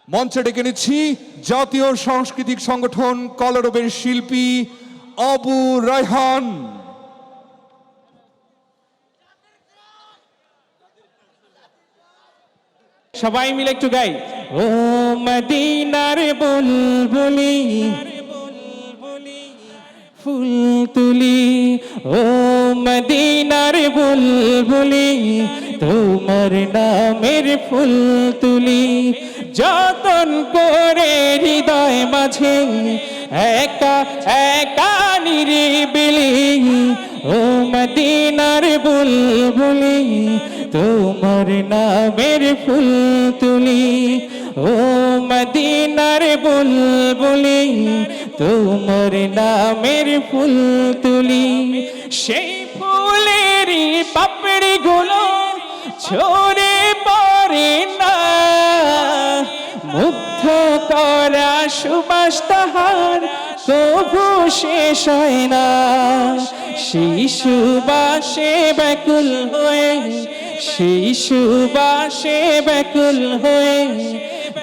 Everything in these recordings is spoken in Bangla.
মঞ্চে ডেকে নিচ্ছি জাতীয় সাংস্কৃতিক সংগঠন কলরবের শিল্পী আবু রায়হান। সবাই মিলে একটু গাই। ও মদিনার বুলবুলি ফুল তুলি, ও মদিনার বুলবুলি তোমার নামের ফুল তুলি, যতন করে হৃদয় মাঝে একা একা নিরিবিলি। ও মদিনার বুলবুলি তোমার নামের ফুল তুলি, ও মদিনার বুলবুলি তোমার নামের ফুল তুলি। সেই ফুলেরই পাপড়ি গুলো ঝরে পড়ে না, মুগ্ধ করা সুবাস তাহার কভু শেষ হয় না। সেই সুবাসে ব্যাকুল হয়ে, সেই সুবাসে ব্যাকুল হয়ে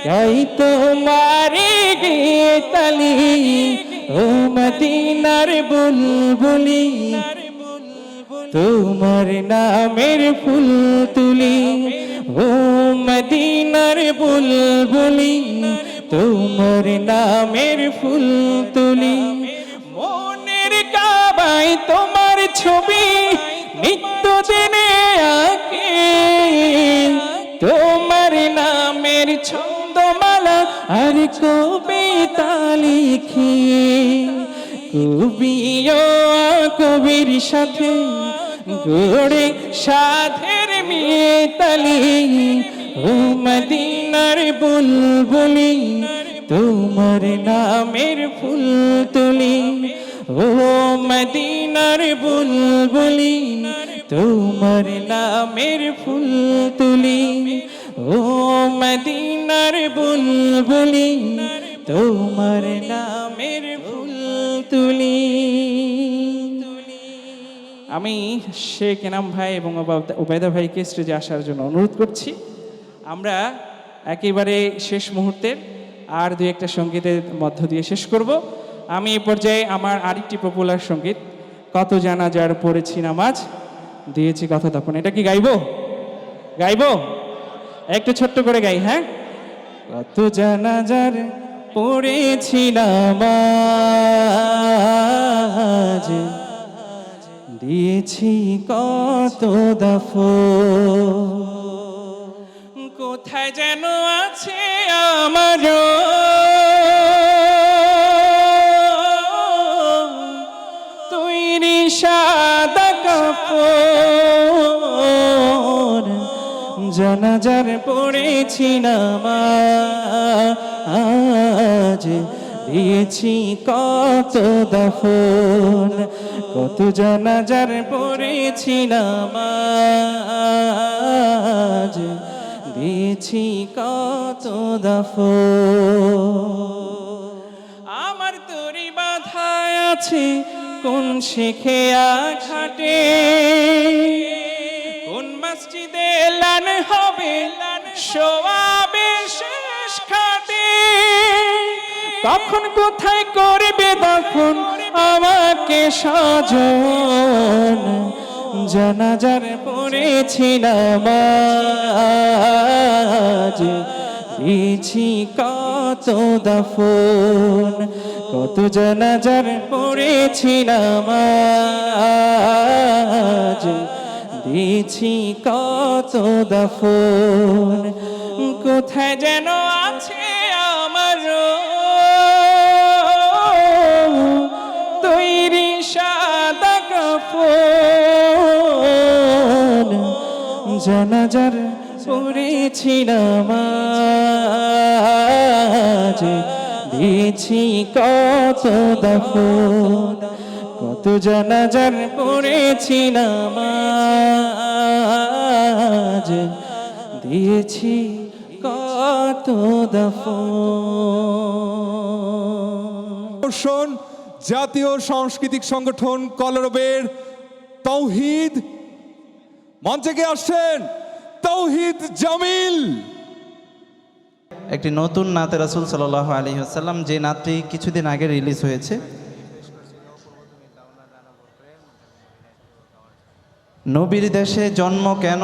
গাই তোমারে গীতালি। ও মদিনার বুলবুলি তোমার নামের ফুল তুলি, ও মদিনার বুলবুলি তোমার নামের ফুল তুলি। মনের কাবায় তোমার ছবি নিত্য দিনে আঁকে, তোমার নামের ছন্দমালা আর কবিতা লিখি। কবিও কবির সাথে গড়ে সাধের মিতালি। ও মদিনার বুলবুলি তোমার নামের ফুল তুলি, ও মদিনার বুলবুলি তোমার নামের ফুল তুলি, ও মদিনার বুলবুলি তোমার নামের ফুল তুলি। আমি শেখ এনাম ভাই এবং ওবায়দা ভাইকে স্টেজে আসার জন্য অনুরোধ করছি। আমরা একেবারে শেষ মুহূর্তের আর দুই একটা সঙ্গীতের মধ্য দিয়ে শেষ করব। আমি এই পর্যায়ে আমার আরেকটি পপুলার সঙ্গীত কত জানাজার পড়েছি নামাজ দিয়েছি কথা তখন, এটা কি গাইবো? গাইবো? একটু ছোট্ট করে গাই। হ্যাঁ, কত জানাজার পড়েছি নামাজ দিয়েছি কত দাফন, কোথায় যেন আছে আমার তৈরি সাদা কাপড়, জানাজার পড়েছি নামাজ দিয়েছি কত দাফন, কত জানাজার পড়েছি নামাজ দিয়েছি কত দাফন। আমার তরি বাধায় আছে কোন শেখেয়া ঘাটে, কোন মসজিদে লান হবে সোয়াবে শেষ খাটে, কখন কোথায় করবে তখন আমাকে সাজন, জানাজার পড়েছি নামাজ দিয়েছি কত দাফন, কত জানাজার পড়েছি নামাজ দিয়েছি কত দাফন, কোথায় যেন আছে আমার তৈরি সাদা কাপড়, জানাজার পড়েছি নামাজ দিয়েছি কত দাফন, কত জানাজার পড়েছি নামাজ দিয়েছি কত দাফন। জাতীয় সাংস্কৃতিক সংগঠন কলরবের তৌহিদ মঞ্চে কে আসছেন? তৌহিদ জামিল। একটি নতুন নাতে রাসূল সাল্লাল্লাহু আলাইহি ওয়াসাল্লাম, যে নাতটি কিছুদিন আগে রিলিজ হয়েছে। নবীর দেশে জন্ম কেন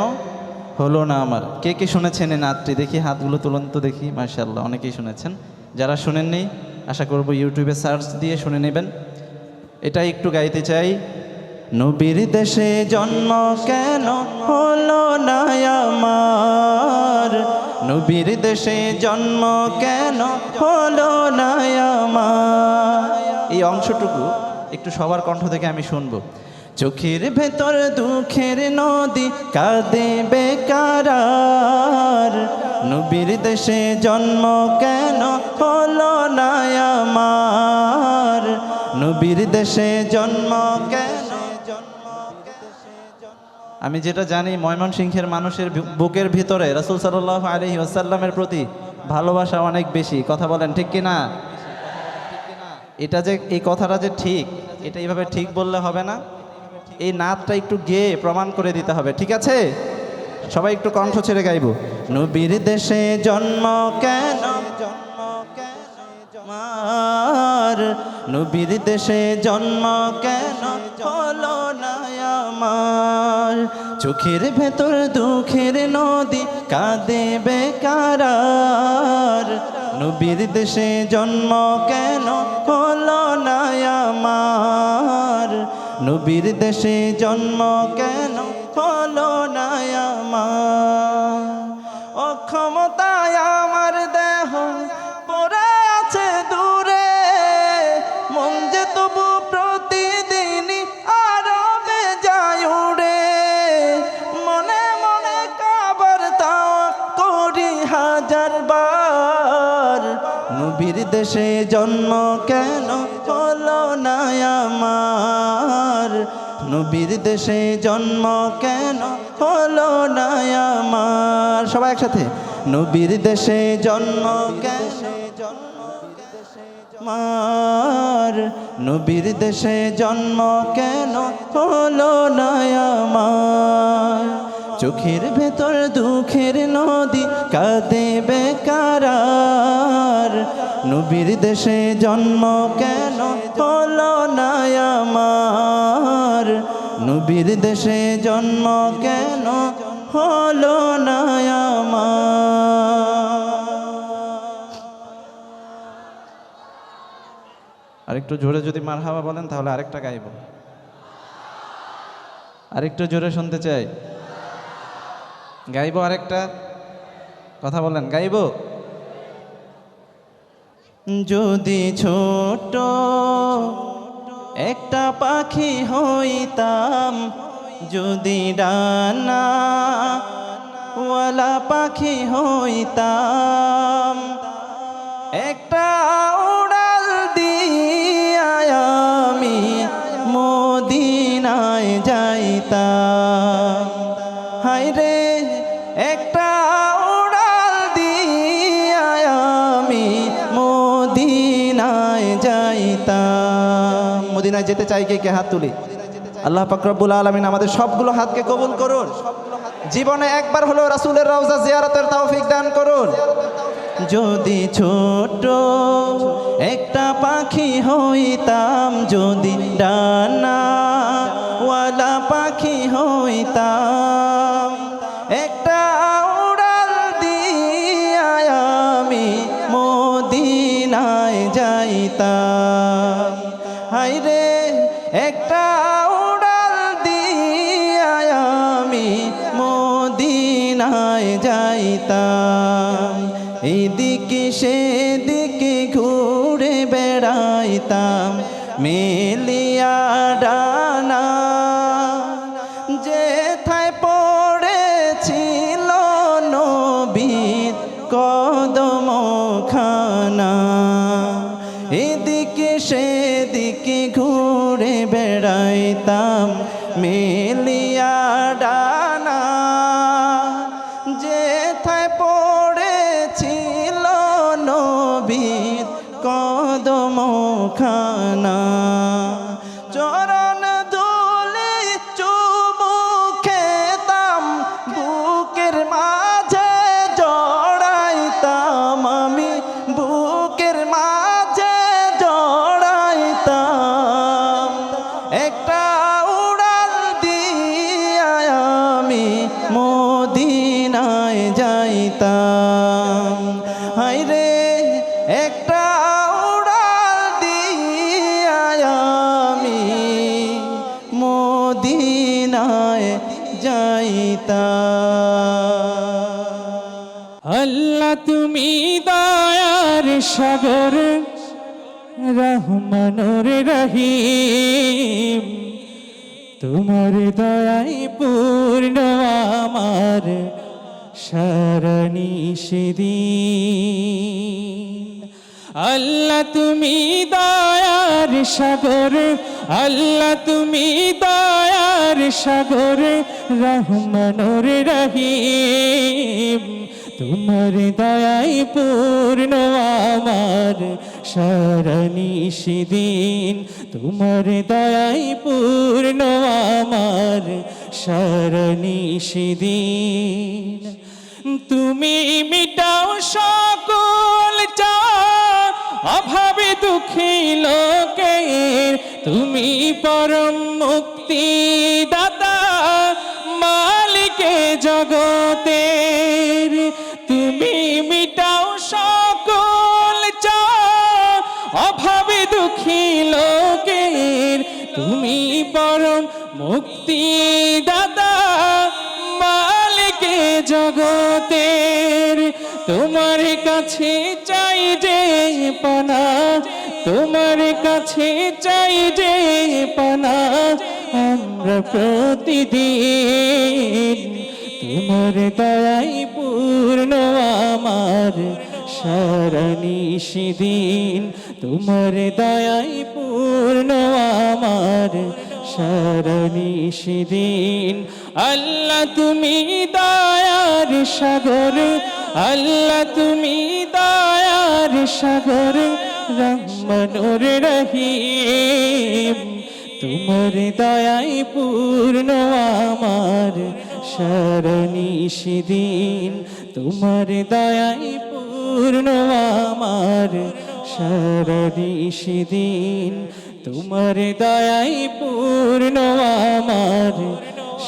হলো না আমার। কে কে শুনেছেন এই নাতটি? দেখি হাতগুলো তুলন তো দেখি। মাশাআল্লাহ, অনেকেই শুনেছেন। যারা শুনেননি আশা করব ইউটিউবে সার্চ দিয়ে শুনে নেবেন। এটা একটু গাইতে চাই। নবীর দেশে জন্ম কেন হলো না আমার, নবীর দেশে জন্ম কেন হলো না আমার। এই অংশটুকু একটু সবার কণ্ঠ থেকে আমি শুনবো। চোখের ভেতর দুঃখের নদী কাঁদে বেকারার, নবীর দেশে জন্ম কেন হলো না আমার, নবীর দেশে জন্ম কেন। আমি যেটা জানি, ময়মনসিংহের মানুষের বুকের ভিতরে রাসূল সাল্লাল্লাহু আলাইহি ওয়াসাল্লামের প্রতি ভালোবাসা অনেক বেশি। কথা বলেন ঠিক কি না? এটা যে এই কথাটা যে ঠিক, এটা এইভাবে ঠিক বললে হবে না। এই নাতটা একটু গেয়ে প্রমাণ করে দিতে হবে, ঠিক আছে? সবাই একটু কণ্ঠ ছেড়ে গাইব। নবীর দেশে জন্ম কেন আমার, নবীর দেশে জন্ম কেন হলো না আমার, চোখের ভেতর দুঃখের নদী কাঁদে বেকারার, নবীর দেশে জন্ম কেন হলো না আমার, নবীর দেশে জন্ম কেন হলো না আমার। অক্ষমতায় আমার দেহ পড়ে আছে দূরে, মন যে তবু প্রতিদিনই আরবে যায় উড়ে, মনে মনে কাবার তাও করি হাজার বার, নবীর দেশে জন্ম কেন হলো না আমার, নবীর দেশে জন্ম কেন হলো না আমার। সবাই একসাথে। নবীর দেশে জন্ম কেন আমার, নবীর দেশে জন্ম কেন হলো না আমার, চোখের ভেতর দুঃখের নদী কাঁদে বেকারার, নবীর দেশে জন্ম কেন হলো না আমার, নবীর দেশে জন্ম কেন হলো না আমার। আরেকটু জোরে যদি মারহাবা বলেন তাহলে আরেকটা গাইব। আরেকটু জোরে শুনতে চাই। গাইব আরেকটা? কথা বলেন, গাইব? যদি ছোট একটা পাখি হইতাম, যদি ডানা ওয়ালা পাখি হইতাম, একটা উড়াল দিয়া আমি মদিনায় যাইতাম, হায়রে একটা উড়াল দিয়া আমি মদিনায় যাইতাম। মদিনায় যেতে চাই কে কে? হাত তুলি। আল্লাহ পাক রব্বুল আলামিন আমাদের সবগুলো হাতকে কবুল করুন। জীবনে একবার হলেও রাসূলের রওজা জিয়ারতের তৌফিক দান করুন। যদি ছোট একটা পাখি হইতাম, যদি ডানা ওয়ালা পাখি হইতাম, একটা উড়াল দিয়া আমি মদিনায় যাইতাম, হায়রে একটা উড়াল দিয়া আমি মদিনায় যাইতাম, এদিকে সেদিকে ঘুরে বেড়াইতাম মেলিয়া ডানা, যেথায় পড়েছিল নবীর কদমখানা, এদিকে সেদিকে ঘুরে বেড়াইতাম মেলিয়া ডানা, যেথায় পড়েছিল নবীর কদমখানা, চরণ ধুলি চুমু খেতাম বুকের মাঝে জড়াইতাম হায় রে একটা উড়াল দিয়া আমি মদিনায় যাইতাম। আল্লাহ তুমি দয়ার সাগর রহমানুর রহিম, তোমার দয়াই পূর্ণ আমার সারণী সেদিন। আল্লাহ তুমি দয়ার সাগর, আল্লাহ তুমি দয়ার সাগর রহমানুর রহিম, তোমার দয়াই পূর্ণ আমার সারণী সেদিন, তোমার দয়াই পূর্ণ আমার সারণী সেদিন। তুমি মিটাও সকল অভাবে দুঃখী লোকের, তুমি পরম মুক্তি দাতা মালিকে জগতের। তুমি মিটাও সকল অভাবে দুঃখী লোকের, তুমি পরম মুক্তি দাতা মালিকে জগতের। তোমার কাছে চাই যে পানা, তোমার কাছে চাই যে পানা আমরা প্রতিদিন। তোমার দয়াই পূর্ণ আমার সারণী সেদিন, তোমার দয়াই পূর্ণ আমার সারণী সেদিন। আল্লাহ তুমি দয়ার সাগর, আল্লাহ তুমি দয়ার সাগর রহমানুর রহিম, তোমার দয়াই পূর্ণ আমার সারণী সেদিন, তোমার দয়াই পূর্ণ আমার সারণী সেদিন, তোমার দয়াই পূর্ণ আমার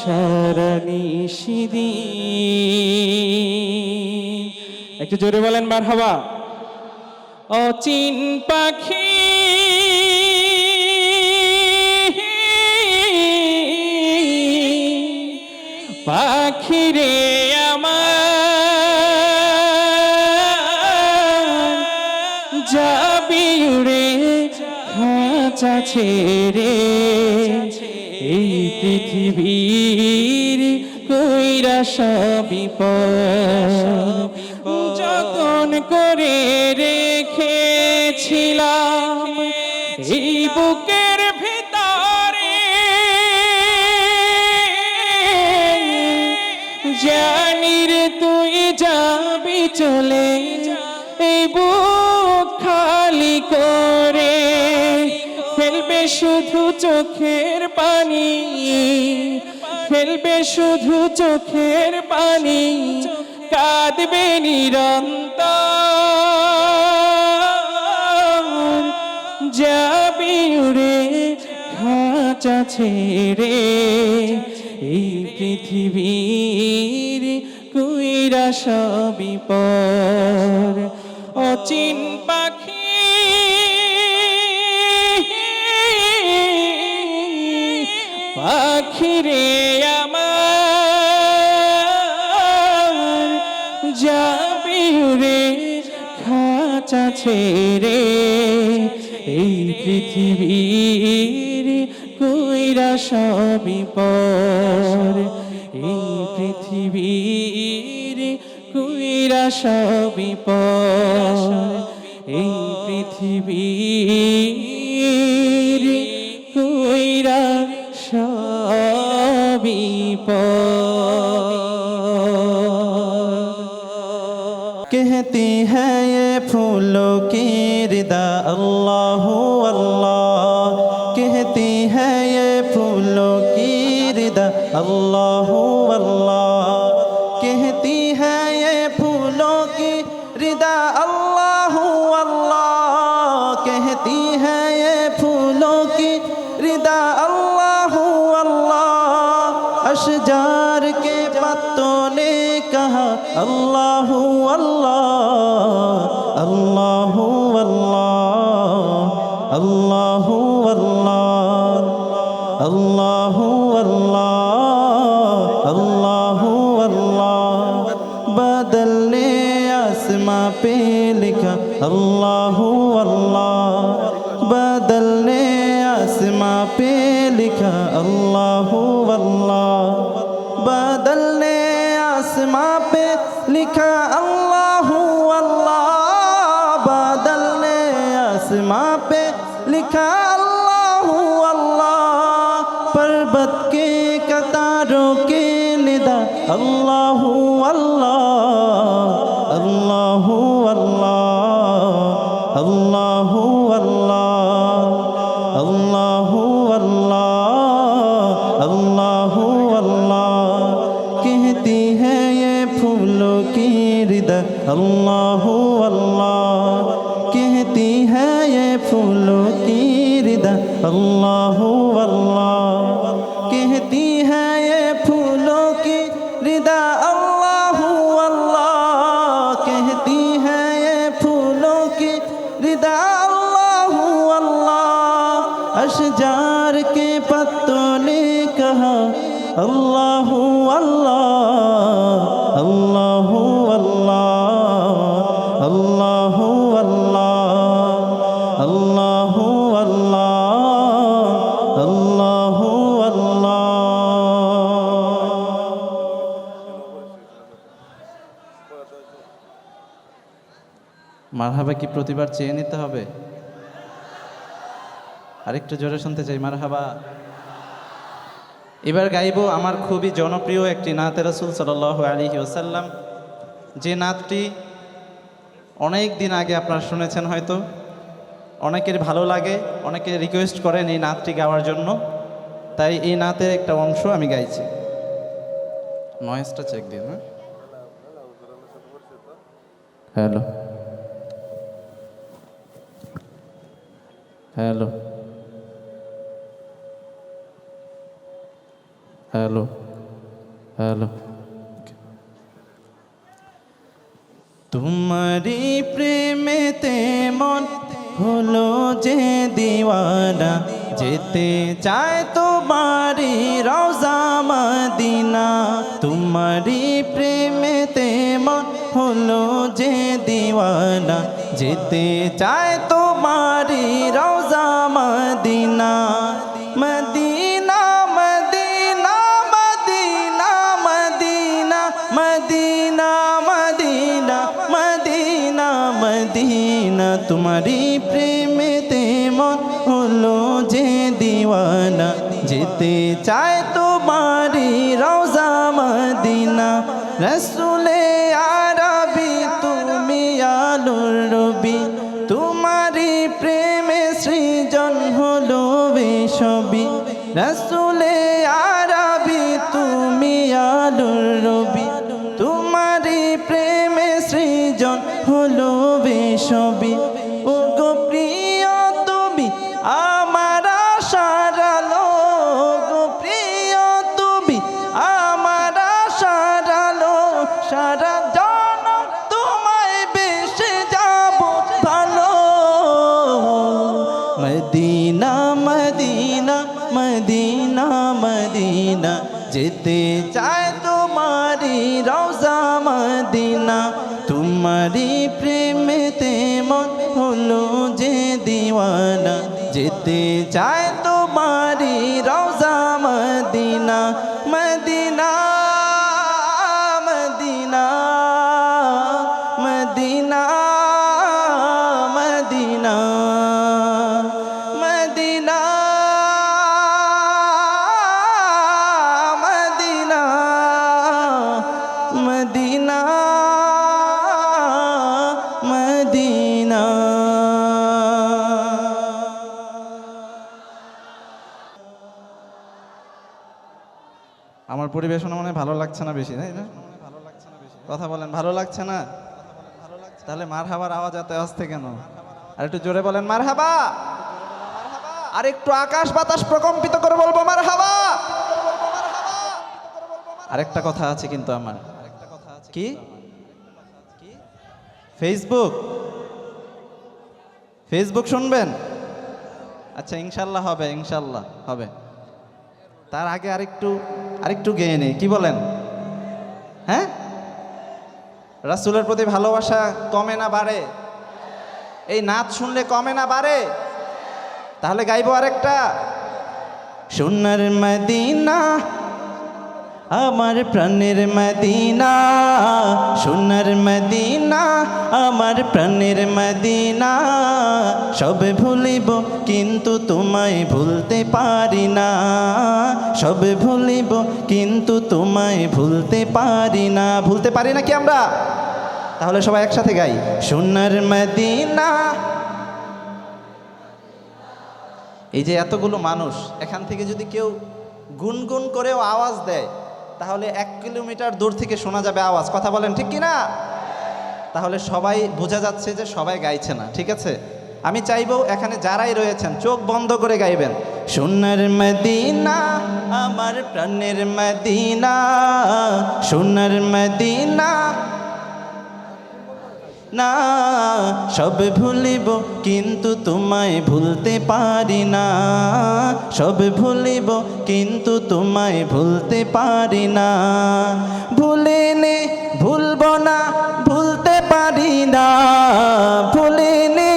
সারণী সেদিন। একটু জোরে বলেন মারহাবা। অচিন পাখি পাখিরে আমার যাবি উড়ে খাঁচা ছেড়ে, এই পৃথিবীর কইরা সবই যতন করে রেখেছিলাম এই বুকের ভিতরে, জানি রে তুই যাবি চলে এই বুক খালি করে। ফেলবে শুধু চোখের পানি, ফেলবে শুধু চোখের পানি, কাঁদবে নিরন্তর। যাবি উড়ে খাঁচা ছেড়ে এই পৃথিবীর কইরা সবই পর। অচিন পাখি পাখিরে আমার যাবি উড়ে খাঁচা ছেড়ে এই পৃথিবীর কইরা সবই পর, এই পৃথিবীর কইরা সবই পর, এই পৃথিবীর কইরা সবই পর। कहती है ये फूलों की रिदा अल्लाह अल्लाह, कहती है ये फूलों की रिदा अल्लाह अल्लाह, कहती है ये फूलों की रिदा अल्लाह अल्लाह, कहती है ये फूलों की रिदा अल्लाह अल्लाह। अशजार के पत्तों ने कहा अल्लाह अल्लाह, अल्लाहु अल्लाह अल्लाहु अल्लाह बदलने आसमां पे लिखा अल्लाहु अल्लाह बदलने आसमां पे लिखा अल्लाहु अल्लाह बदलने आसमां पे लिखा अल्लाहु अल्लाह बदलने आसमां पे लिखा अल्लाहु अल्लाह पर्वत के कतारों के निदा अल्लाहु अल्लाह अल्लाहु अल्लाह अल्लाहु अल्लाह अल्लाहु अल्लाह अल्लाहु अल्लाह कहती है ये फूलों की रिदा अल्लाहु अल्लाह कहती है ये फूलों की रिदा अल्लाहु अल्लाह कहती है ये फूलों की रिदा अल्लाहु अल्लाह कहती है ये फूलों की रिदा अल्लाहु अल्लाह अशजार के पत्तों ने कहा अल्लाहु अल्लाह अल्लाहु अल्लाह अल्लाहु अल्लाह अल्लाहु अल्लाह अल्लाहु अल्लाह মারহাবা কি প্রতিবার চেয়ে নিতে হবে? আরেকটু জোরে শুনতে চাই মারহাবা। এবার গাইব আমার খুবই জনপ্রিয় একটি নাত রাসূল সাল্লাল্লাহু আলাইহি ওয়াসাল্লাম, যে নাতটি অনেক দিন আগে আপনারা শুনেছেন হয়তো, অনেকের ভালো লাগে, অনেকে রিকোয়েস্ট করেন এই নাতটি গাওয়ার জন্য, তাই এই নাতের একটা অংশ আমি গাইছি। নয়েজটা চেক দিন। হ্যালো হ্যালো হ্যালো হ্যালো তোমারি প্রেমেতে মন হলো যে দিওয়ানা, যেতে চায় তোমারি রওজা মদিনা। তোমারি প্রেমেতে মন হলো যে দিওয়ানা, যেতে চায় তোমারি রওজা মদিনা। মদিনা মদিনা মদিনা মদিনা মদিনা মদিনা মদিনা মদিনা তোমারি প্রেমেতে মন হলো যে দিওয়ানা, যেতে চায় তোমারি রওজা মদিনা। রসুলে আরবি তুমি আলোর রবি, তোমারি প্রেমে সৃজন হলো বেশবি। রসুলে আরবি তুমি আলোর রবি, তোমারি প্রেমে সৃজন হলো বেশবি। ও গো প্রিয় তুমি আমার আশার আলো, গো প্রিয় তুমি আমার আশার আলো। সারা জনম তোমায় বেশে যাব ভালো। মদিনা মদিনা মদিনা মদিনা, যেতে চায় তোমারি রওজা মদিনা। তোমারি প্রেমেতে মন হলো যে দিওয়ানা, যেতে চায় তোমারি রওজা মদিনা। মদিনা মদিনা মদিনা মদিনা মদিনা মদিনা মদিনা মদিনা। আমার পরিবেশনা মনে হয় ভালো লাগছে না বেশি, তাই না? কথা বলেন, ভালো লাগছে না? তাহলে মারহাবার আওয়াজ এত আসছে কেন? আর একটু জোরে বলেন মারহাবা। আর একটু আকাশ বাতাস প্রকম্পিত করে বলবো মারহাবা। আরেকটা কথা আছে কিন্তু আমার। কি? ফেসবুক ফেসবুক শুনবেন? আচ্ছা ইনশাল্লাহ হবে, ইনশাল্লাহ হবে। তার আগে আরেকটু গেয়ে নেই, কি বলেন? হ্যাঁ, রাসূলের প্রতি ভালোবাসা কমে না বাড়ে? এই নাচ শুনলে কমে না বাড়ে? তাহলে গাইবো আরেকটা। সোনার মদিনা আমার প্রাণের মদিনা, সোনার মদিনা আমার প্রাণের মদিনা, সব ভুলিব কিন্তু তোমায় ভুলতে পারি না, সব ভুলিব কিন্তু তোমায় ভুলতে পারি না। ভুলতে পারি না কি আমরা? তাহলে সবাই একসাথে গাই, সোনার মদিনা। এই যে এতগুলো মানুষ, এখান থেকে যদি কেউ গুনগুন করেও আওয়াজ দেয় তাহলে 1 কিলোমিটার দূর থেকে শোনা যাবে আওয়াজ। কথা বলেন ঠিক কি না? তাহলে সবাই বোঝা যাচ্ছে যে সবাই গাইছে না, ঠিক আছে? আমি চাইবো এখানে যারাই রয়েছেন চোখ বন্ধ করে গাইবেন, সোনার মদিনা আমার প্রাণের মদিনা, সোনার মদিনা না, সব ভুলিব কিন্তু তোমায় ভুলতে পারি না, সব ভুলিব কিন্তু তোমায় ভুলতে পারি না, ভুলিনি ভুলব না ভুলতে পারি না, ভুলিনি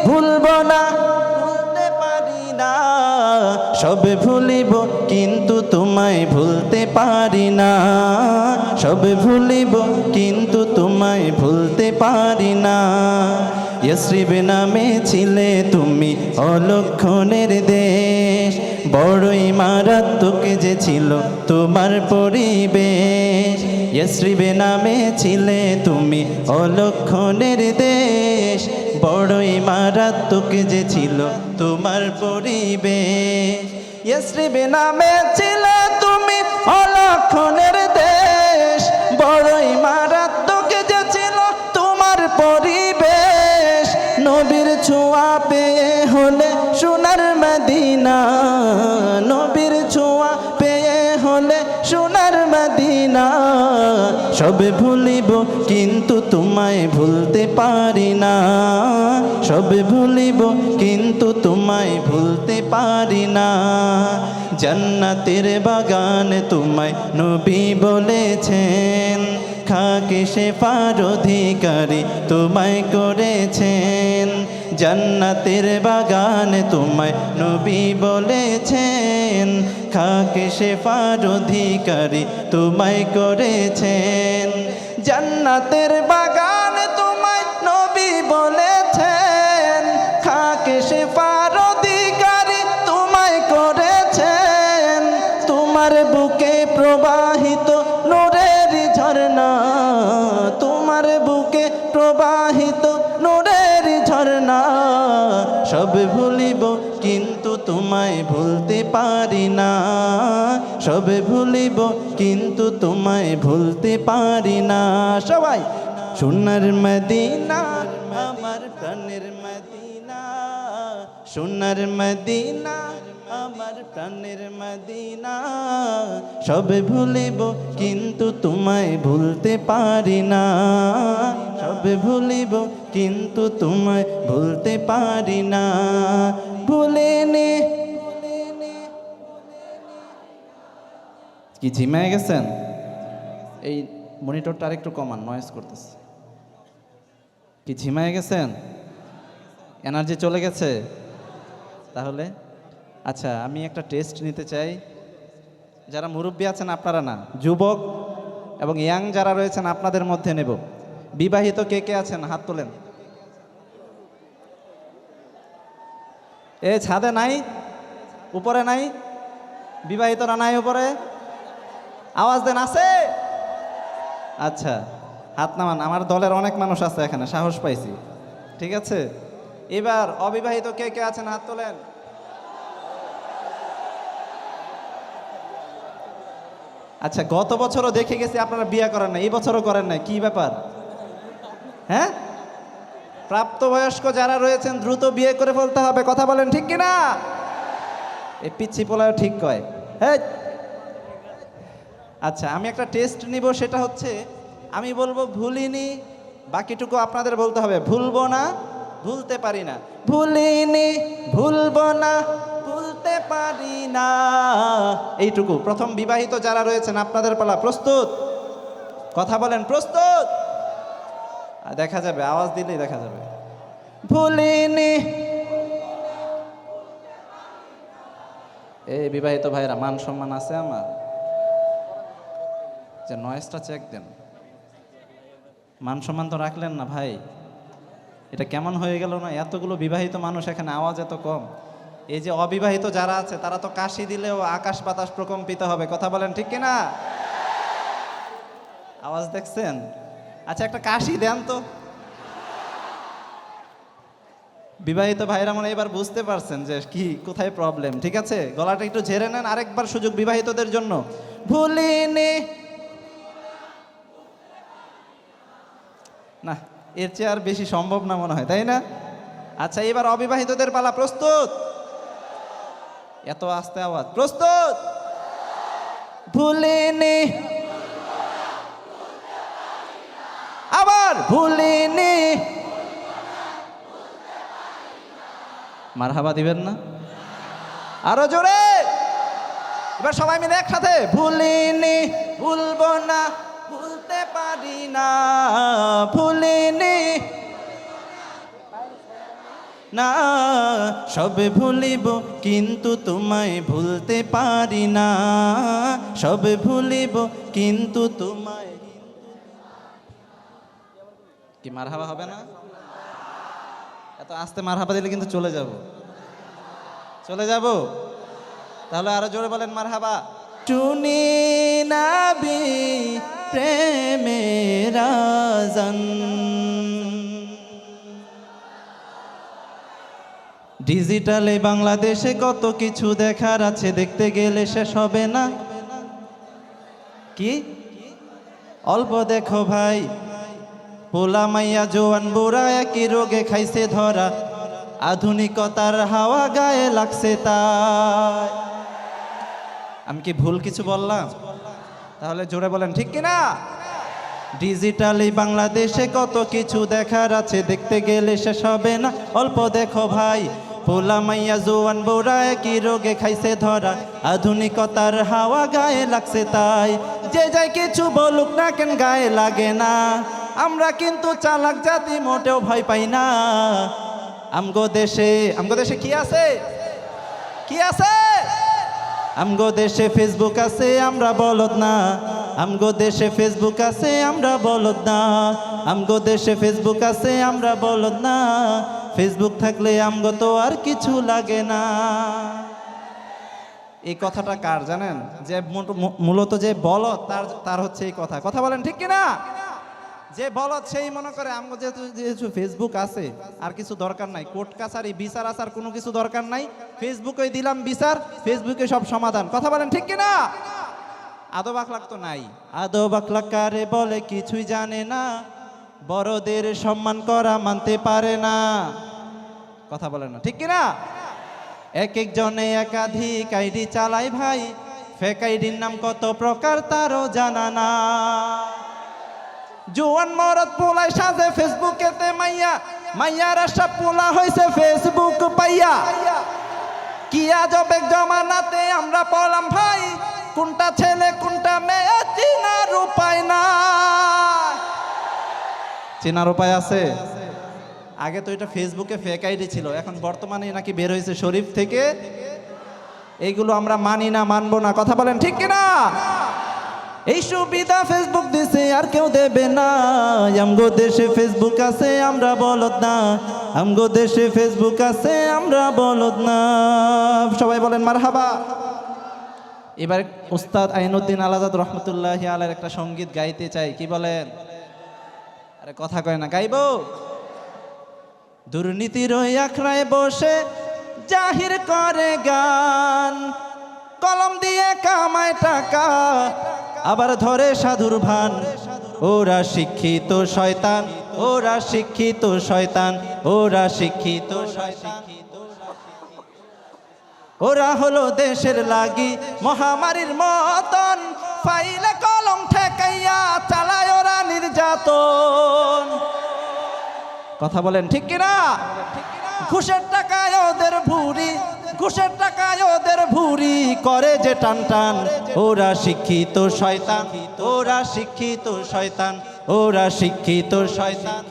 ভুলব না ভুলতে পারি না, সব ভুলিব কিন্তু তোমায় ভুলতে পারি না, সব ভুলিব কিন্তু তোমায় ভুলতে পারি না। ইয়াসরিব নামে ছিলে তুমি অলক্ষণের দেশ, বড়ই মারাত্মক যে ছিল তোমার পরিবেশ, ইয়াসরিব নামে ছিলে তুমি অলক্ষণের দেশ, বড়ই মারাত্মক যে ছিল তোমার পরিবেশ, ইয়াসরিব নামে ছিলে তুমি অলক্ষণের দেশ, বড়ই মারাত্মক যে ছিল তোমার পরিবেশ, নবীর ছোঁয়া পেয়ে হলে সোনার মদিনা, নবীর ছোঁয়া পেয়ে হলে সোনার মদিনা, সব ভুলিব কিন্তু তোমায় ভুলতে পারি না, সব ভুলিব কিন্তু তোমায় ভুলতে পারি না। জান্নাতের বাগান তোমায় নবী বলেছেন, খাকে শেফার অধিকারী তোমায় করেছেন, জান্নাতের বাগান তোমায় নবী বলেছেন, খাকে শেফার অধিকারী তোমায় করেছেন, জান্নাতের বাগান তোমায় নবী বলেছেন, খাকে শেফার অধিকারী তোমায় করেছেন, তোমার বুকে প্রবাহিত নূরের ঝর্ণা, তোমার বুকে প্রবাহিত নূরের ঝর্ণা, সব ভুলিব কিন্তু তোমায় ভুলতে পারি না, সব ভুলিব কিন্তু তোমায় ভুলতে পারি না। সবাই, সোনার মদিনা আমার প্রাণের মদিনা, সোনার মদিনা আমার প্রাণের মদিনা, সব ভুলিব কিন্তু তোমায় ভুলতে পারি না, সব ভুলিব কিন্তু তোমায় ভুলতে পারি না, ভুলিনি। কি ঝিমায় গেছেন? এই মনিটরটা আরেকটু কমান, নয়েজ করতেছে। কি ঝিমায় গেছেন? এনার্জি চলে গেছে? তাহলে আচ্ছা, আমি একটা টেস্ট নিতে চাই। যারা মুরব্বী আছেন আপনারা না, যুবক এবং ইয়াং যারা রয়েছেন আপনাদের মধ্যে নেব। বিবাহিত কে কে আছেন হাত তোলেন। এ ছাদে নাই, উপরে নাই, বিবাহিতরা নাই উপরে? আওয়াজ দেন, আছে? আচ্ছা, হাত নামান। আমার দলের অনেক মানুষ আছে এখানে, সাহস পাইছি। ঠিক আছে, এবার অবিবাহিত কে কে আছেন হাত তোলেন। আচ্ছা, গত বছরও দেখে গেছি আপনারা বিয়ে করেন না, এই বছরও করেন না, কি ব্যাপার? হ্যাঁ, প্রাপ্তবয়স্ক যারা রয়েছেন দ্রুত বিয়ে করে ফেলতে হবে। কথা বলেন ঠিক কিনা? এই পিচ্ছি পোলাও ঠিক কয়। হ্যাঁ, আচ্ছা, আমি একটা টেস্ট নিব, সেটা হচ্ছে আমি বলবো ভুলিনি, বাকিটুকু আপনাদের বলতে হবে ভুলবো না ভুলতে পারি না, ভুলিনি ভুলবো না, ভুলতে পারি না। এইটুকু। প্রথম বিবাহিত যারা রয়েছেন আপনাদের পালা, প্রস্তুত? কথা বলেন, প্রস্তুত? দেখা যাবে, আওয়াজ দিলেই দেখা যাবে। ভুলিনি। এই বিবাহিত ভাইরা, মান সম্মান আছে আমার? যে নয়েজটা চেক দেন। মান সম্মান তো রাখলেন না ভাই, এটা কেমন হয়ে গেল না? এতগুলো বিবাহিত মানুষ এখানে, আওয়াজ এত কম। এই যে অবিবাহিত যারা আছে তারা তো কাশি দিলেও আকাশ বাতাস প্রকম্পিত হবে। কথা বলেন ঠিক কিনা? আওয়াজ দেখছেন? আচ্ছা একটা কাশি দেন তো। বিবাহিত ভাইরা মনে এবার বুঝতে পারছেন যে কি কোথায় প্রবলেম। ঠিক আছে, গলাটা একটু ঝেড়ে নেন। আরেকবার সুযোগ বিবাহিতদের জন্য। ভুলিনি। না, এর চেয়ে আর বেশি সম্ভব না মনে হয়, তাই না? আচ্ছা এবার অবিবাহিতদের পালা, প্রস্তুত? এত আস্তে আওয়াজ, প্রস্তুত? ভুলিনি। আবার ভুলিনি। মারহাবা দিবেন না? আরো জোরে। এবার সবাই মিলে একসাথে, ভুলিনি ভুলবো না, ভুলতে পারি না, ভুলিনি না, সবে ভুলিব কিন্তু তোমায় ভুলতে পারি না, সবে ভুলিব কিন্তু তোমায়। কি মারহাবা হবে না? এত আস্তে মারহাবা দিলে কিন্তু চলে যাব, চলে যাব। তাহলে আরো জোরে বলেন মারহাবা। শুনি নাবি প্রেমের আযান, ডিজিটালে বাংলাদেশে কত কিছু দেখার আছে, দেখতে গেলে শেষ হবে না। কি অল্প দেখো ভাই, পোলা মাইয়া জোয়ান বুড়া একই রোগে খাইছে ধরা, আধুনিকতার হাওয়া গায়ে লাগছে তাই। আমি কি ভুল কিছু বললাম? তাহলে জোরে বলেন ঠিক কিনা? ডিজিটালি বাংলাদেশে কত কিছু দেখার আছে, দেখতে গেলে শেষ হবে না। অল্প দেখো ভাই, পোলা মাইয়া জোয়ান বুড়া একই রোগে খাইছে ধরা, আধুনিকতার হাওয়া গায়ে লাগছে তাই। যে যাই কিছু বলুক না কেন গায়ে লাগে না, আমরা কিন্তু চালাক জাতি, মোটেও ভয় পাই না। আমগো দেশে কি আছে? কি আছে? আমগো দেশে ফেসবুক আছে, আমরা বলদ না। আমগো দেশে ফেসবুক আছে, আমরা বলদ না। আমগো দেশে ফেসবুক আছে, আমরা বলদ না। ফেসবুক থাকলে আমগো তো আর কিছু লাগে না। এই কথাটা কার জানেন? যে মূলত যে বলদ তার হচ্ছে এই কথা। কথা বলেন ঠিক কিনা? যে বলদ সেই মনে করে আমগো যেহেতু ফেসবুক আছে আর কিছু দরকার নাই, কোর্ট কাছারি বিচার আসার কোনো কিছু দরকার নাই, ফেসবুকে দিলাম বিচার, ফেসবুকে সব সমাধান। কথা বলেন ঠিক কিনা? আদব আখলাক তো নাই। আদব আখলাক কারে বলে কিছুই জানে না, বড়দের সম্মান করা মানতে পারে না। কথা বলেন না ঠিক কিনা? এক একজনে একাধিক আইডি চালায় ভাই, ফেক আইডির নাম কত প্রকার তারও জানা না। জোয়ান মরদ পোলায় সাজে ফেসবুকেতে মাইয়া, মাইয়ার সব পোলা হয়েছে ফেসবুক পাইয়া। কি আজব এক জমানাতে আমরা পড়লাম ভাই, কোনটা ছেলে কোনটা মেয়ে চিনার উপায় না। চেনার উপায় আছে? আগে তো এটা ফেসবুকে ফেক আইডি ছিল, এখন বর্তমানে নাকি বের হয়েছে শরীফ থেকে। এইগুলো আমরা মানি না, মানবো না। কথা বলেন ঠিক কিনা? এই সুবিধা ফেসবুক দিছে আর কেউ দেবে না। আমগো দেশে ফেসবুক আছে, আমরা বলদ না। আমগো দেশে ফেসবুক আছে, আমরা বলদ না। সবাই বলেন মারহাবা। এবার উস্তাদ আইনুদ্দিন আলাজাদ রহমতুল্লাহি আলাইহির একটা সঙ্গীত গাইতে চাই। কি বলেন? আরে কথা কয় না, গাইবো? দুর্নীতির ওই আখড়ায় বসে জাহির করে গান, কলম দিয়ে কামায় টাকা আবার ধরে সাধুর ভান। ওরা শিক্ষিত শয়তান, ওরা শিক্ষিত শয়তান, ওরা শিক্ষিত শয়তান। ওরা হলো দেশের লাগি মহামারীর মতন, ফাইলে কলম ঠেকাইয়া চালায় ওরা নির্যাতন। কথা বলেন ঠিক কিনা? ঘুষের টাকায় ওদের ভুরি, ঘুষের টাকায় ওদের ভুরি করে যে টান টান। ওরা শিক্ষিত শয়তান, ওরা শিক্ষিত শয়তান, ওরা শিক্ষিত শয়তান।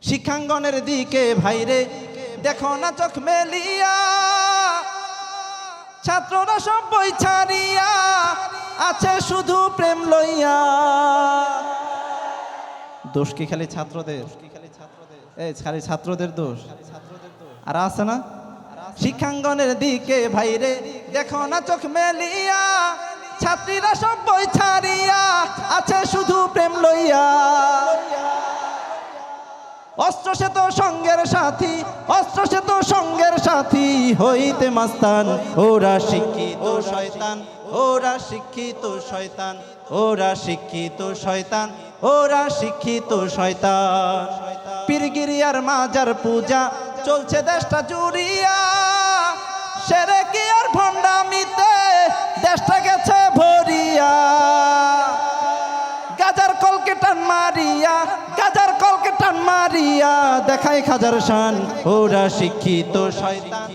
শিক্ষাঙ্গনের দিকে ভাইরে দেখো না চোখ মেলিয়া, ছাত্ররা সব বই ছাড়িয়া আছে শুধু প্রেম লইয়া। দোষ কি খালি ছাত্রদের? এই খালি ছাত্রদের দোষ? আর আছে না? শিক্ষাঙ্গনের দিকে ভাইরে দেখো না চোখ মেলিয়া, ছাত্রীরা সব বই ছাড়িয়া আছে শুধু প্রেম লইয়া। অস্ত্র সে তো সঙ্গের সাথী, অস্ত্র সে তো সঙ্গের সাথী হইতে মাস্তান। ওরা শিক্ষিত শয়তান, ওরা শিক্ষিত শয়তান, ওরা শিক্ষিত শয়তান, ওরা শিক্ষিত শয়তান। পীরগিরিয়ার মাজার পূজা চলছে দেশটা জুড়িয়া, সেরে কি আর ভণ্ডামিতে দেশটা গেছে ভরিয়া। গাজার কলকে টান মারিয়া, গাজার কলকে টান মারিয়া দেখায় খাজার শান। ওরা শিক্ষিত শয়তান,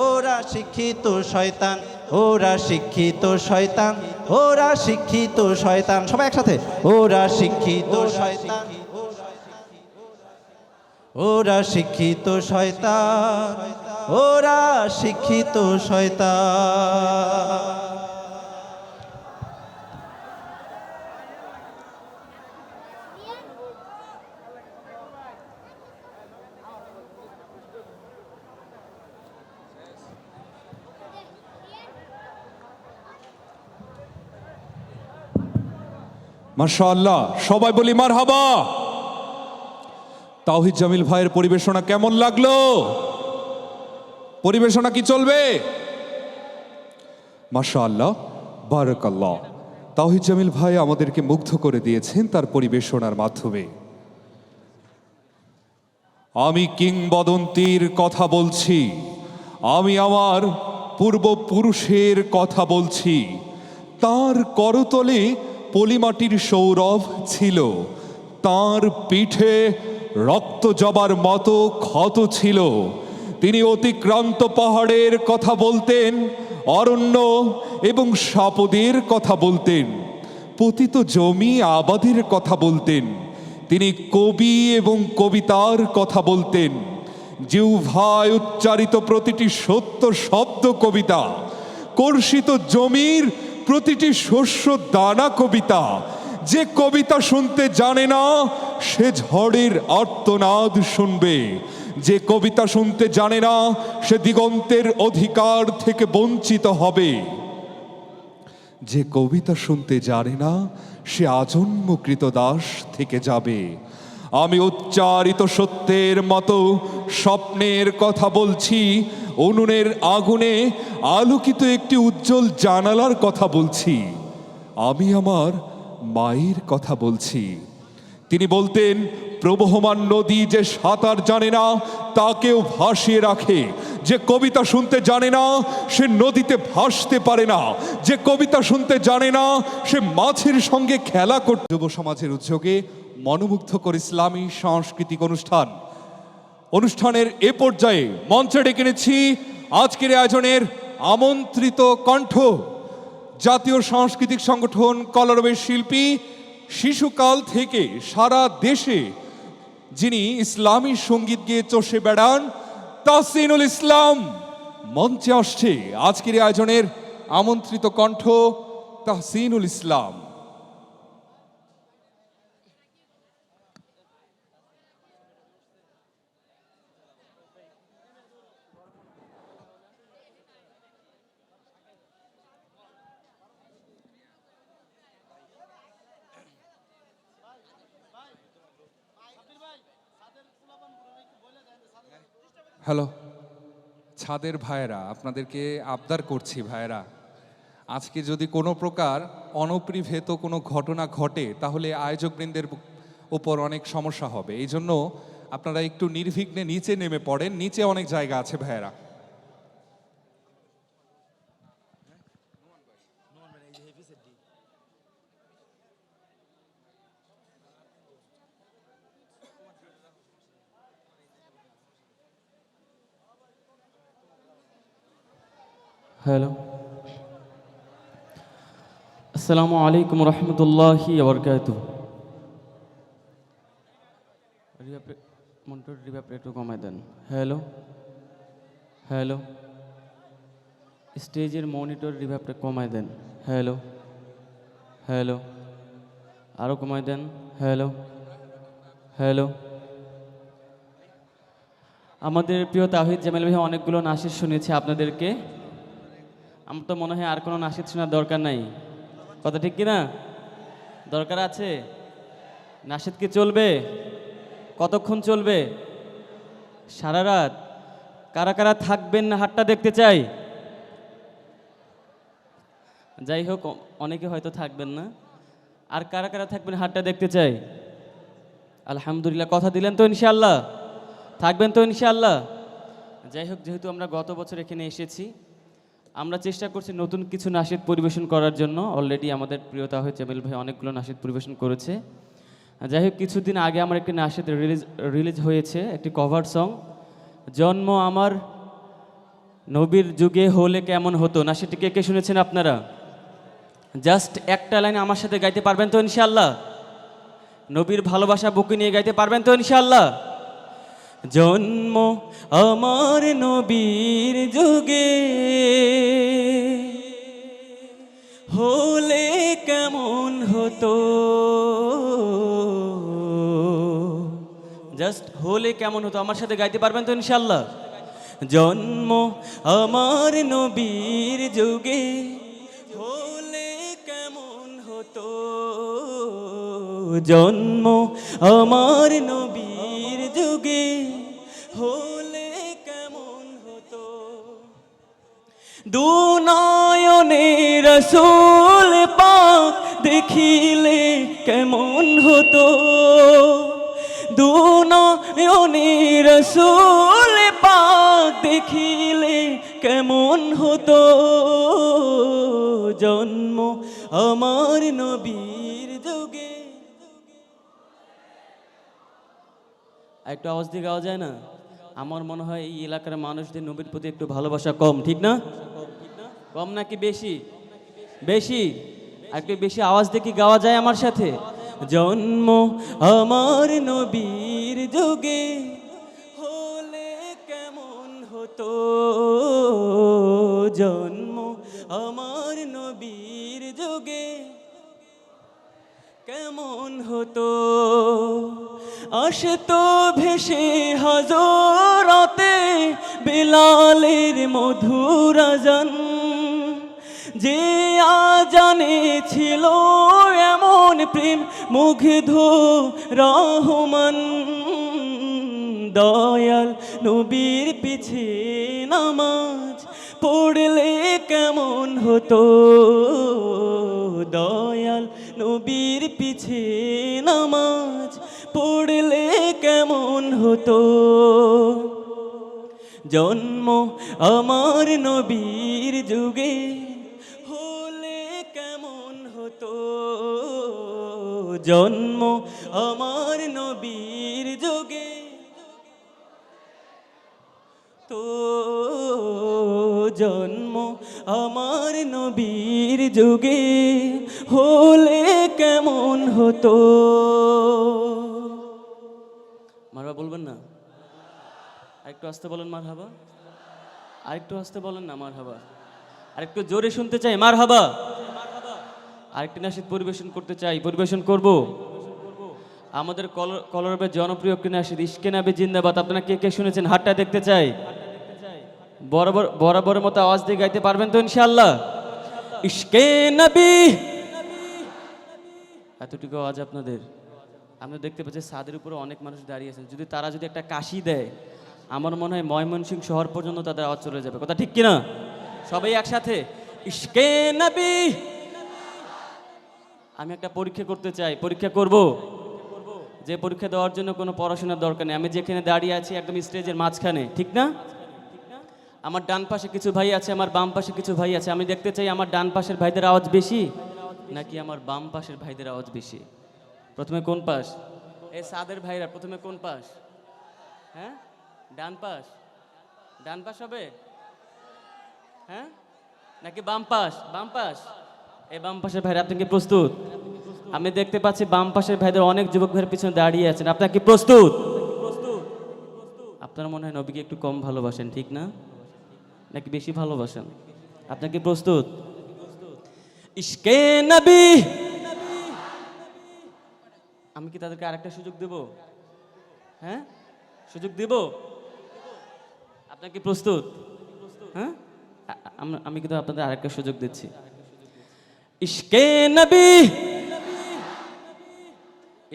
ওরা শিক্ষিত শয়তান, ওরা শিক্ষিত শয়তান, ওরা শিক্ষিত শয়তান। সবাই একসাথে ওরা শিক্ষিত শয়তান, ওরা শিক্ষিত শয়তান, ওরা শিক্ষিত শয়তান। মাশাআল্লাহ, সবাই বলি মারহাবা। তাওহিদ জামিল ভাইয়ের পরিবেশনা কেমন লাগলো? পরিবেশনা কি চলবে? মাশাআল্লাহ, বারাকাল্লাহ। তাওহিদ জামিল ভাই আমাদেরকে মুগ্ধ করে দিয়েছেন তার পরিবেশনার মাধ্যমে। আমি কিংবদন্তির কথা বলছি, আমি আমার পূর্বপুরুষের কথা বলছি। তার করতলে পলিমাটির সৌরভ ছিল, তার পিঠে রক্ত জবার মতো ক্ষত ছিল। তিনি অতিক্রান্ত পাহাড়ের কথা বলতেন, অরণ্য এবং সাপদের কথা বলতেন, পতিত জমি আবাদের কথা বলতেন। তিনি কবি এবং কবিতার কথা বলতেন। জিহ্বায় উচ্চারিত প্রতিটি সত্য শব্দ কবিতা, কর্ষিত জমির প্রতিটি শস্য দানা কবিতা। যে কবিতা শুনতে জানে না সে ঝড়ের আর্তনাদ শুনবে, যে কবিতা শুনতে জানে না সে দিগন্তের অধিকার থেকে বঞ্চিত হবে, যে কবিতা শুনতে জানে না সে আজন্ম কৃতদাস থেকে যাবে। আমি উচ্চারিত সত্যের মতো স্বপ্নের কথা বলছি, উনুনের আগুনে আলোকিত একটি উজ্জ্বল জানালার কথা বলছি। আমি আমার মায়ের কথা বলছি। তিনি বলতেন, প্রবহমান নদী যে সাঁতার জানে না তাকেও ভাসিয়ে রাখে। যে কবিতা শুনতে জানে না সে নদীতে ভাসতে পারে না। যে কবিতা শুনতে জানে না সে মাছের সঙ্গে খেলা করতে। যুব সমাজের উদ্যোগে মনোমুগ্ধকর ইসলামী সাংস্কৃতিক অনুষ্ঠানের এ পর্যায়ে মঞ্চে ডেকে এনেছি আজকের আয়োজনের আমন্ত্রিত কণ্ঠ, জাতীয় সাংস্কৃতিক সংগঠন কলরবের শিল্পী, শিশুকাল থেকে সারা দেশে যিনি ইসলামী সঙ্গীত গেয়ে চষে বেড়ান, তাহসিনুল ইসলাম। মঞ্চে আসছে আজকের আয়োজনের আমন্ত্রিত কণ্ঠ তাহসিনুল ইসলাম। হ্যালো ছাদের ভাইয়েরা, আপনাদেরকে আবদার করছি ভাইয়েরা, আজকে যদি কোনো প্রকার অনপ্রিভেত কোনো ঘটনা ঘটে তাহলে আয়োজকবৃন্দের উপর অনেক সমস্যা হবে। এই জন্য আপনারা একটু নির্বিঘ্নে নিচে নেমে পড়েন, নিচে অনেক জায়গা আছে ভাইয়েরা। হ্যালো, আসসালামু আলাইকুম রহমতুল্লাহি ওবরকাতু। মনিটর রিভাব একটু কমায় দেন। হ্যালো হ্যালো, স্টেজের মনিটর রিভাবটা কমায় দেন। হ্যালো হ্যালো, আরও কমায় দেন। Hello hello. আমাদের প্রিয় তাহিদ জামিল ভাই অনেকগুলো নাশিদ শুনেছি আপনাদেরকে। আমার তো মনে হয় আর কোনো নাশিদ শোনার দরকার নাই, কথা ঠিক কি না? দরকার আছে? নাশিদ কি চলবে? কতক্ষণ চলবে? সারা রাত? কারা কারা থাকবেন না হাতটা দেখতে চাই। যাই হোক, অনেকে হয়তো থাকবেন না। আর কারা কারা থাকবেন হাতটা দেখতে চাই। আলহামদুলিল্লাহ, কথা দিলেন তো ইনশাআল্লাহ? থাকবেন তো ইনশাআল্লাহ? যাই হোক, যেহেতু আমরা গত বছর এখানে এসেছি, আমরা চেষ্টা করছি নতুন কিছু নাশিদ পরিবেশন করার জন্য। অলরেডি আমাদের প্রিয় তাহিদ জামিল ভাই অনেকগুলো নাশিদ পরিবেশন করেছে। যাই হোক, কিছুদিন আগে আমার একটি নাশিদ রিলিজ হয়েছে, একটি কভার সং, জন্ম আমার নবীর যুগে হলে কেমন হতো। নাশিদটি কে কে শুনেছেন আপনারা? জাস্ট একটা লাইন আমার সাথে গাইতে পারবেন তো ইনশাআল্লাহ? নবীর ভালোবাসা বুকে নিয়ে গাইতে পারবেন তো ইনশাআল্লাহ? জন্ম আমার নবীর যুগে হলে কেমন হতো। জাস্ট হলে কেমন হতো আমার সাথে গাইতে পারবেন তো ইনশাআল্লাহ? জন্ম আমার নবীর যুগে হলে কেমন হতো। জন্ম আমার নবীর যুগে হলে কেমন হতো। দুনয়নে রাসূল পাক দেখিলে কেমন হতো। দুনয়নে রাসূল পাক দেখিলে কেমন হতো। জন্ম আমার নবীর যুগে। একটু আওয়াজ দিয়ে গাওয়া যায় না? আমার মনে হয় এই এলাকার মানুষদের নবীর প্রতি একটু ভালোবাসা কম, ঠিক না? কম নাকি বেশি? বেশি। একটু বেশি আওয়াজ দিয়ে কি গাওয়া যায় আমার সাথে? জন্ম আমার নবীর যুগে হলে কেমন হতো। জন্ম আমার নবীর যুগে কেমন হতো। আসতো ভেসে হযরতে বেলালের মধুর আযান, যে আজানে ছিল এমন প্রেম মুগ্ধ রহমান। দয়াল নবীর পিছে নামাজ পড়লে কেমন হতো। দয়াল নবীর পিছে নামাজ পড়লে কেমন হতো। জন্ম আমার নবীর যুগে হলে কেমন হতো। জন্ম আমার নবীর যুগে তো। জন্ম আমার নবীর যুগে হলে কেমন হতো। মারহাবা বলবেন না? আরেকটু আস্তে বলেন মারহাবা। আরেকটু আস্তে বলেন না মারহাবা। আরেকটু জোরে শুনতে চাই মারহাবা। আরেকটি নাশিদ পরিবেশন করতে চাই, পরিবেশন করব। আমাদের কলরবের জনপ্রিয় একটি নাশিদ ইশকে নবী জিন্দাবাদ। আপনারা কে কে শুনেছেন হাতটা দেখতে চাই। বরাবরের মতো আওয়াজ দিয়ে গাইতে পারবেন তো ইনশাআল্লাহ? ইশকে নবী। এতটুকু আওয়াজ আপনাদের। আমরা দেখতে পাচ্ছি ছাদের উপরে অনেক মানুষ দাঁড়িয়ে আছেন, যদি তারা যদি একটা কাশি দেয় আমার মনে হয় ময়মনসিংহ শহর পর্যন্ত তাদের আওয়াজ চলে যাবে, কথা ঠিক কিনা? সবাই একসাথে ইশকে নবী। আমি একটা পরীক্ষা করতে চাই, পরীক্ষা করব। যে পরীক্ষা দেওয়ার জন্য কোনো পড়াশোনার দরকার নেই। আমি যেখানে দাঁড়িয়ে আছি একদম স্টেজের মাঝখানে, ঠিক না? আমার ডান পাশে কিছু ভাই আছে, আমার বাম পাশে কিছু ভাই আছে। আমি দেখতে চাই আমার ডান পাশের ভাইদের আওয়াজ বেশি নাকি আমার বাম পাশের ভাইদের আওয়াজ বেশি। প্রথমে কোন পাশ? এই সাদের ভাইরা প্রথমে কোন পাশ? হ্যাঁ, ডান পাশ। ডান পাশ হবে? হ্যাঁ, নাকি বাম পাশ? বাম পাশ। এই বাম পাশের ভাইরা, আপনি কি প্রস্তুত? আমি দেখতে পাচ্ছি বাম পাশের ভাইদের অনেক যুবক ভাইয়ের পিছনে দাঁড়িয়ে আছেন। আপনার কি প্রস্তুত? আপনার মনে হয় নবীকে একটু কম ভালোবাসেন, ঠিক না? নাকি বেশি ভালোবাসেন? আপনার কি প্রস্তুত? ইশকে নবী। আমি কি তাদেরকে আরেকটা সুযোগ দেব? হ্যাঁ, সুযোগ দেব। আপনার কি প্রস্তুত? হ্যাঁ, আমি কিন্তু আপনাদের আরেকটা সুযোগ দিচ্ছি। ইশকে নবী।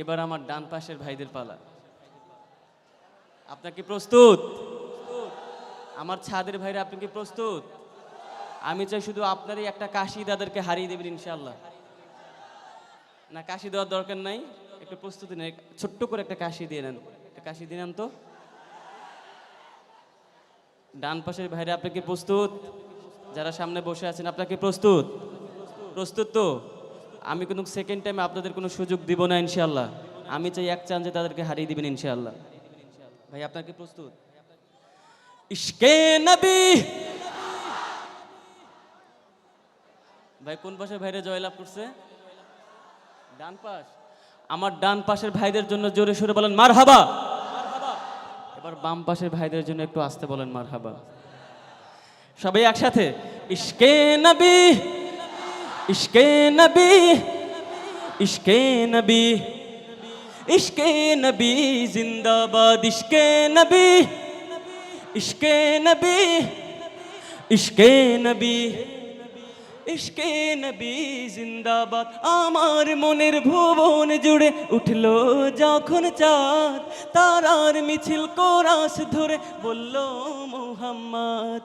এবার আমার ডান পাশের ভাইদের পালা। আপনার কি প্রস্তুত? আমার ছাদের ভাইরা, আপনি কি প্রস্তুত? আমি চাই শুধু আপনারই একটা কাশি তাদেরকে হারিয়ে দেবেন ইনশাআল্লাহ। না, কাশি দেওয়ার দরকার নাই, একটু প্রস্তুতি নেন, ছোট্ট করে একটা কাশি দিয়ে নেন। একটা কাশি দিয়ে নেন তো। ডান পাশের ভাইরা, আপনি কি প্রস্তুত? যারা সামনে বসে আছেন, আপনার কি প্রস্তুত? প্রস্তুত তো? আমি কোনো সেকেন্ড টাইমে আপনাদের কোনো সুযোগ দিব না ইনশাআল্লাহ। আমি চাই এক চান্সে তাদেরকে হারিয়ে দিবেন ইনশাআল্লাহ। ভাই, আপনার কি প্রস্তুত? ইশকে নবী। ভাই, কোন পাশের ভাইরা জয়লাভ করছে? ডান পাশ। আমার ডান পাশের ভাইদের জন্য জোরে সোরে বলেন মারহাবা। এবার বাম পাশের ভাইদের জন্য একটু আস্তে বলেন মারহাবা। সবাই একসাথে, ইশকে নবী, ইশকে নবী, ইশকে নবী, ইশকে নবী জিন্দাবাদ। ইশকে নবী, ইশকে নবী, ইশকে নবী, ইশকে নবী জিন্দাবাদ। আমার মনের ভুবন জুড়ে উঠলো যখন চাঁদ, তারার মিছিল কোরাস ধরে বলল মুহাম্মদ।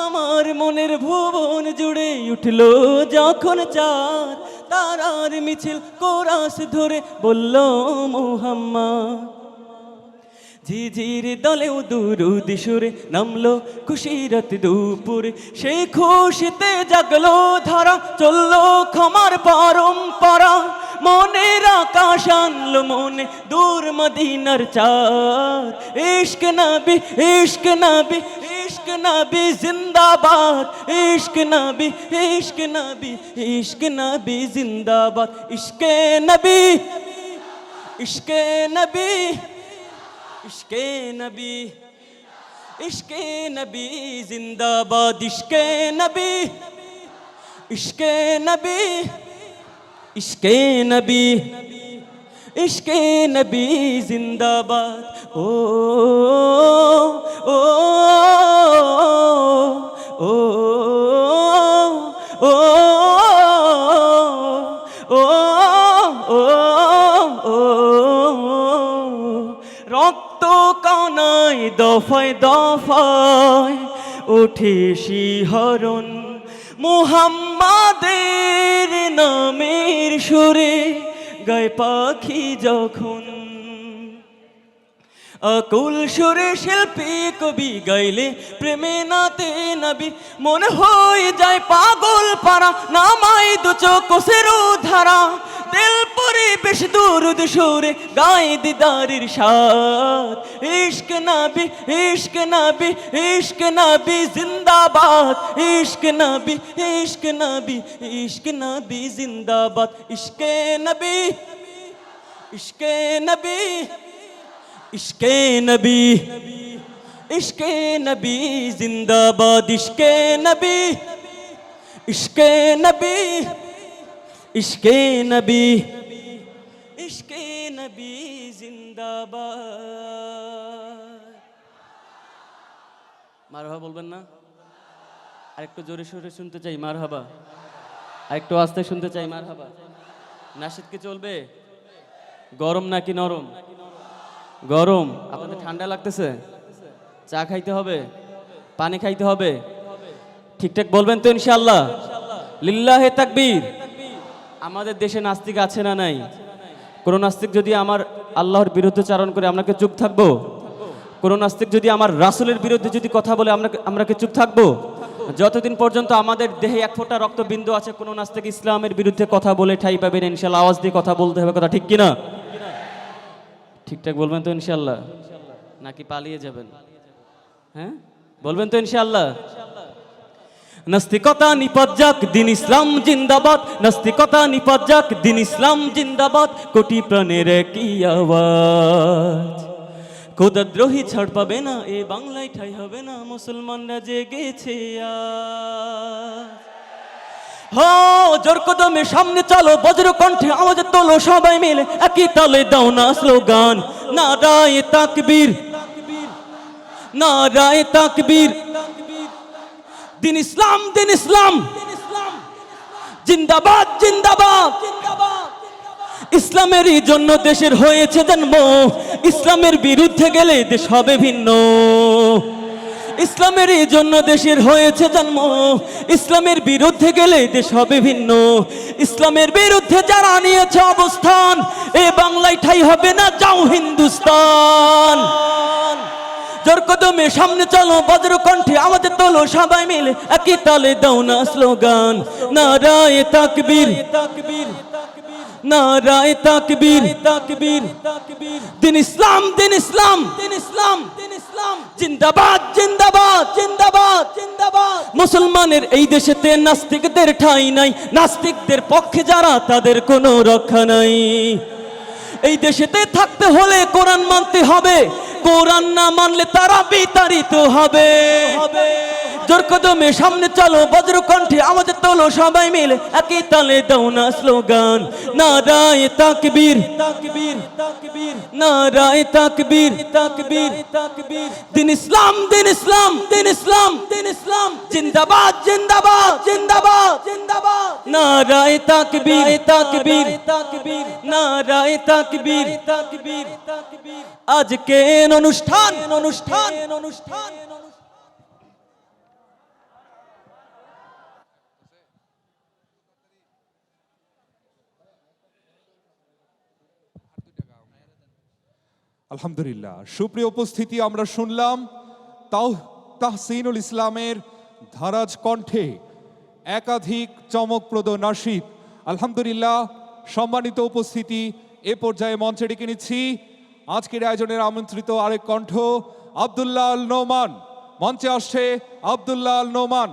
আমার মনের ভুবন জুড়ে উঠলো যখন চাঁদ, তারার মিছিল কোরাস ধরে বলল মুহাম্মদ। ঝিঝির দলেও দুরুদ সুরে নামলো খুশিরত দুপুরে, সেই খুশিতে জাগলো ধারা, চললো ক্ষমার পরম্পরা। মনের আকাশ আনলো মনে দূর মদিনার চাঁদ। ইশক নবী, ইশক নবী, ইশক নবী জিন্দাবাদ। ইশক নবী, ইশক নবী, ইশক নবী জিন্দাবাদ। ইশকে নবী, ইশকে নবী, ইশকে নবী, ইশকে নবী জিন্দাবাদ। ইশকে নবী, ইশকে নবী, ইশকে নবী, ইশকে নবী জিন্দাবাদ। ও ও ও ও ও ও রক্ত কানায় দফায় দফায় ওঠে শিহরণ, মুহাম্মাদের নামের সুরে গায় পাখি যখন। আকুল সুরে শিল্পী কবি গাইলে প্রেমে নাতে নবী, মনে হয়ে যায় পাগল পারা, নামাই দু চোখের ধারা। দিল পরে বেশ দুরুদ সুরে গায়ে দিদারের সাথ। ইশক নবী, ইশক নবী, ইশক নবী জিন্দাবাদ। ইশক নবী, ইশক নবী, ইশক নবী জিন্দাবাদ। ইশকে নবী, ইশকে নবী, ইশকে নবী, ইশকে নবী জিন্দাবাদ। ইশকে নবী, ইশকে নবী, ইশকে নবী, ইশকে নবী জিন্দাবাদ। মারহাবা বলবেন না? আরেকটু জোরে সোরে শুনতে চাই মারহাবা। আরেকটু আস্তে শুনতে চাই মারহাবা। নাশিদ কি চলবে? গরম নাকি নরম? গরম। আপনাদের ঠান্ডা লাগতেছে? চা খাইতে হবে, পানি খাইতে হবে, ঠিকঠাক বলবেন তো ইনশাআল্লাহ? লিল্লাহে তাকবীর। আমাদের দেশে নাস্তিক আছে না নাই? কোন নাস্তিক যদি আমার আল্লাহর বিরুদ্ধে চারণ করে আমরা কি চুপ থাকবো? কোন নাস্তিক যদি আমার রাসূলের বিরুদ্ধে যদি কথা বলে আমরা কি চুপ থাকবো? যতদিন পর্যন্ত আমাদের দেহে এক ফোঁটা রক্তবিন্দু আছে, কোন নাস্তিক ইসলামের বিরুদ্ধে কথা বলে ঠাই পাবেন ইনশাআল্লাহ। আওয়াজ দিয়ে কথা বলতে হবে, কথা ঠিক কিনা? ঠিকঠাক বলবেন তো ইনশাআল্লাহ? নাকি পালিয়ে যাবেন? হ্যাঁ, বলবেন তো ইনশাআল্লাহ? নাস্তিকতা নিপাত যাক, দিন ইসলাম জিন্দাবাদ। নাস্তিকতা নিপাত যাক, দিন ইসলাম জিন্দাবাদ। কোটি প্রাণের একই আওয়াজ। খোদাদ্রোহী ছাড় পাবে না, এ বাংলায় ঠাই হবে না। মুসলমানরা জেগেছে আজ। হো জোর কদমে সামনে চলো, বজ্র কণ্ঠে আওয়াজ তোলো, সবাই মিলে একই তালে দাও না স্লোগান। নারায়ে তাকবীর, নারায়ে তাকবীর। দিন ইসলাম, দিন ইসলাম জিন্দাবাদ, জিন্দাবাদ। ইসলামেরই জন্য দেশের হয়েছে জন্ম, ইসলামের বিরুদ্ধে গেলে দেশ হবে ভিন্ন। ইসলামেরই জন্য দেশের হয়েছে জন্ম, ইসলামের বিরুদ্ধে গেলে দেশ হবে ভিন্ন। ইসলামের বিরুদ্ধে যারা নিয়েছে অবস্থান, এ বাংলায় ঠাই হবে না, যাও হিন্দুস্তান। জোর কদমে সামনে চলো, বজ্র কণ্ঠে আওয়াজ তোলো, সবাই মিলে একই তালে দাও না স্লোগান। নারায়ে তাকবীর, নারায়ে তাকবীর, তাকবীর। দিন ইসলাম, দিন ইসলাম, দিন ইসলাম, দিন ইসলাম জিন্দাবাদ, জিন্দাবাদ, জিন্দাবাদ, জিন্দাবাদ। মুসলমানের এই দেশেতে নাস্তিকদের ঠাঁই নাই, নাস্তিকদের পক্ষে যারা তাদের কোনো রক্ষা নাই। এই দেশেতে থাকতে হলে কোরআন মানতে হবে, কোরআন না মানলে তারা বিতাড়িত হবে। জোর কদমে সামনে চলো, বজ্র কণ্ঠে আওয়াজ তোলো, সবাই মিলে একই তালে দাও না স্লোগান। নারায়ে তাকবীর, তাকবীর, তাকবীর। নারায়ে তাকবীর, তাকবীর, তাকবীর। দিন ইসলাম, দিন ইসলাম, দিন ইসলাম, দিন ইসলাম জিন্দাবাদ, জিন্দাবাদ, জিন্দাবাদ, জিন্দাবাদ। নারায়ে তাকবীর, তাকবীর, তাকবীর। নারায়ে তাকবীর, তাকবীর, তাকবীর। আজকের অনুষ্ঠান, অনুষ্ঠান, অনুষ্ঠান। আলহামদুলিল্লাহ, সুপ্রিয় উপস্থিতি, আমরা শুনলাম তাহসিনুল ইসলামের ধারাজ কণ্ঠে একাধিক চমকপ্রদ নাশিদ। আলহামদুলিল্লাহ, সম্মানিত উপস্থিতি, এ পর্যায়ে মঞ্চে ডেকে নিচ্ছি আজকের আয়োজনের আমন্ত্রিত আরেক কণ্ঠ আব্দুল্লাহ আল নোমান। মঞ্চে আসছে আব্দুল্লাহ আল নোমান।